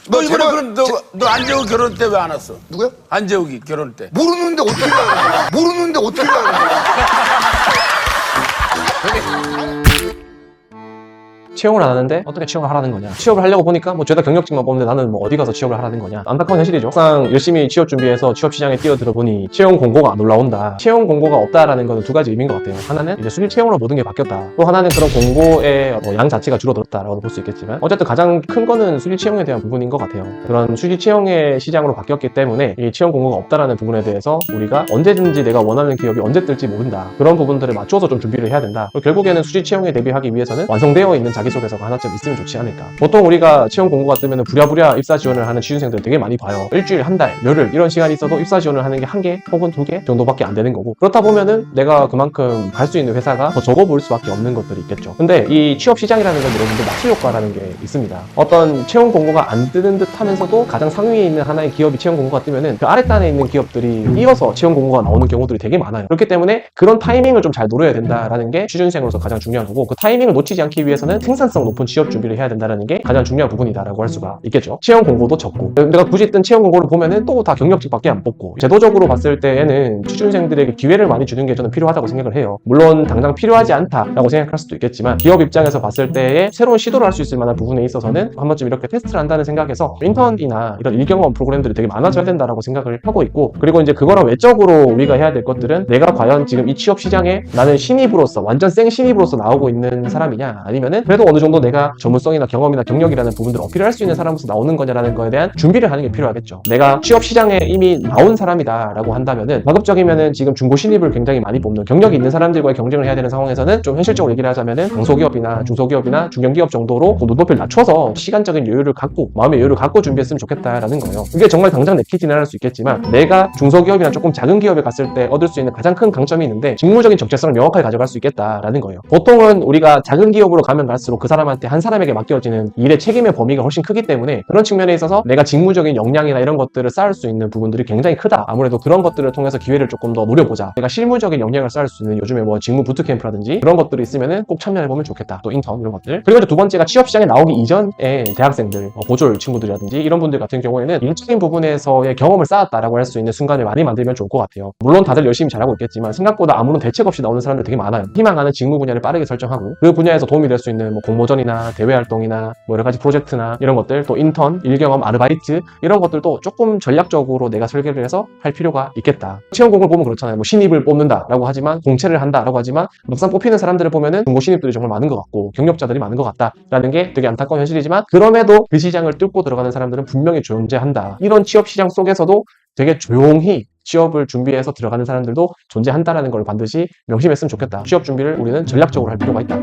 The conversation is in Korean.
너 이번에 그럼 너 안재욱 결혼 때 왜 안 왔어? 누구요? 안재욱이 결혼 때. 모르는데 어떻게 가는 거야? 모르는데 어떻게 가는 거야? 채용을 안 하는데 어떻게 취업을 하라는 거냐. 취업을 하려고 보니까 뭐 죄다 경력직만 뽑는데 나는 뭐 어디 가서 취업을 하라는 거냐. 안타까운 현실이죠. 막상 열심히 취업 준비해서 취업 시장에 뛰어들어 보니 채용 공고가 안 올라온다. 채용 공고가 없다라는 거는 두 가지 의미인 것 같아요. 하나는 이제 수직 채용으로 모든 게 바뀌었다. 또 하나는 그런 공고의 양 자체가 줄어들었다라고 볼 수 있겠지만 어쨌든 가장 큰 거는 수직 채용에 대한 부분인 것 같아요. 그런 수직 채용의 시장으로 바뀌었기 때문에 이 채용 공고가 없다라는 부분에 대해서 우리가 언제든지 내가 원하는 기업이 언제 뜰지 모른다. 그런 부분들을 맞춰서 좀 준비를 해야 된다. 결국에는 수직 채용에 대비하기 위해서는 완성되어 있는 자기소개서가 하나쯤 있으면 좋지 않을까. 보통 우리가 채용 공고가 뜨면 부랴부랴 입사 지원을 하는 취준생들 되게 많이 봐요. 일주일, 한 달, 열흘 이런 시간이 있어도 입사 지원을 하는 게 한 개 혹은 두 개 정도밖에 안 되는 거고, 그렇다 보면은 내가 그만큼 갈 수 있는 회사가 더 적어 보일 수밖에 없는 것들이 있겠죠. 근데 이 취업 시장이라는 건 여러분들 낙수 효과라는 게 있습니다. 어떤 채용 공고가 안 뜨는 듯 하면서도 가장 상위에 있는 하나의 기업이 채용 공고가 뜨면은 그 아랫단에 있는 기업들이 이어서 채용 공고가 나오는 경우들이 되게 많아요. 그렇기 때문에 그런 타이밍을 좀 잘 노려야 된다라는 게 취준생으로서 가장 중요한 거고, 그 타이밍을 놓치지 않기 위해서는 생산성 높은 취업 준비를 해야 된다는 게 가장 중요한 부분이다라고 할 수가 있겠죠. 채용 공고도 적고, 내가 굳이 뜬 채용 공고를 보면은 또 다 경력직밖에 안 뽑고, 제도적으로 봤을 때에는 취준생들에게 기회를 많이 주는 게 저는 필요하다고 생각을 해요. 물론 당장 필요하지 않다라고 생각할 수도 있겠지만 기업 입장에서 봤을 때에 새로운 시도를 할 수 있을 만한 부분에 있어서는 한 번쯤 이렇게 테스트를 한다는 생각에서 인턴이나 이런 일경험 프로그램들이 되게 많아져야 된다라고 생각을 하고 있고, 그리고 이제 그거랑 외적으로 우리가 해야 될 것들은 내가 과연 지금 이 취업 시장에 나는 신입으로서 완전 생 신입으로서 나오고 있는 사람이냐, 아니면은 그래도 어느 정도 내가 전문성이나 경험이나 경력이라는 부분들을 어필할 수 있는 사람으로서 나오는 거냐라는 거에 대한 준비를 하는 게 필요하겠죠. 내가 취업 시장에 이미 나온 사람이다라고 한다면은 가급적이면은 지금 중고 신입을 굉장히 많이 뽑는 경력이 있는 사람들과의 경쟁을 해야 되는 상황에서는 좀 현실적으로 얘기를 하자면은 강소기업이나 중소기업이나 중견기업 정도로 눈높이를 낮춰서 시간적인 여유를 갖고 마음의 여유를 갖고 준비했으면 좋겠다라는 거예요. 이게 정말 당장 내키지는 않을 수 있겠지만 내가 중소기업이나 조금 작은 기업에 갔을 때 얻을 수 있는 가장 큰 강점이 있는데 직무적인 적재성을 명확하게 가져갈 수 있겠다라는 거예요. 보통은 우리가 작은 기업으로 가면 갈수록 그 사람한테 한 사람에게 맡겨지는 일의 책임의 범위가 훨씬 크기 때문에 그런 측면에 있어서 내가 직무적인 역량이나 이런 것들을 쌓을 수 있는 부분들이 굉장히 크다. 아무래도 그런 것들을 통해서 기회를 조금 더 노려보자. 내가 실무적인 역량을 쌓을 수 있는 요즘에 뭐 직무 부트캠프라든지 그런 것들이 있으면은 꼭 참여해보면 좋겠다. 또 인턴 이런 것들. 그리고 이제 두 번째가 취업 시장에 나오기 이전에 대학생들, 고졸 친구들이라든지 이런 분들 같은 경우에는 일적인 부분에서의 경험을 쌓았다라고 할 수 있는 순간을 많이 만들면 좋을 것 같아요. 물론 다들 열심히 잘하고 있겠지만 생각보다 아무런 대책 없이 나오는 사람들 되게 많아요. 희망하는 직무 분야를 빠르게 설정하고 그 분야에서 도움이 될 수 있는 뭐 공모전이나 대외 활동이나 뭐 여러 가지 프로젝트나 이런 것들, 또 인턴, 일경험, 아르바이트 이런 것들도 조금 전략적으로 내가 설계를 해서 할 필요가 있겠다. 채용 공고를 보면 그렇잖아요. 뭐 신입을 뽑는다라고 하지만 공채를 한다라고 하지만 막상 뽑히는 사람들을 보면은 중고 신입들이 정말 많은 것 같고 경력자들이 많은 것 같다라는 게 되게 안타까운 현실이지만, 그럼에도 그 시장을 뚫고 들어가는 사람들은 분명히 존재한다. 이런 취업 시장 속에서도 되게 조용히 취업을 준비해서 들어가는 사람들도 존재한다라는 걸 반드시 명심했으면 좋겠다. 취업 준비를 우리는 전략적으로 할 필요가 있다.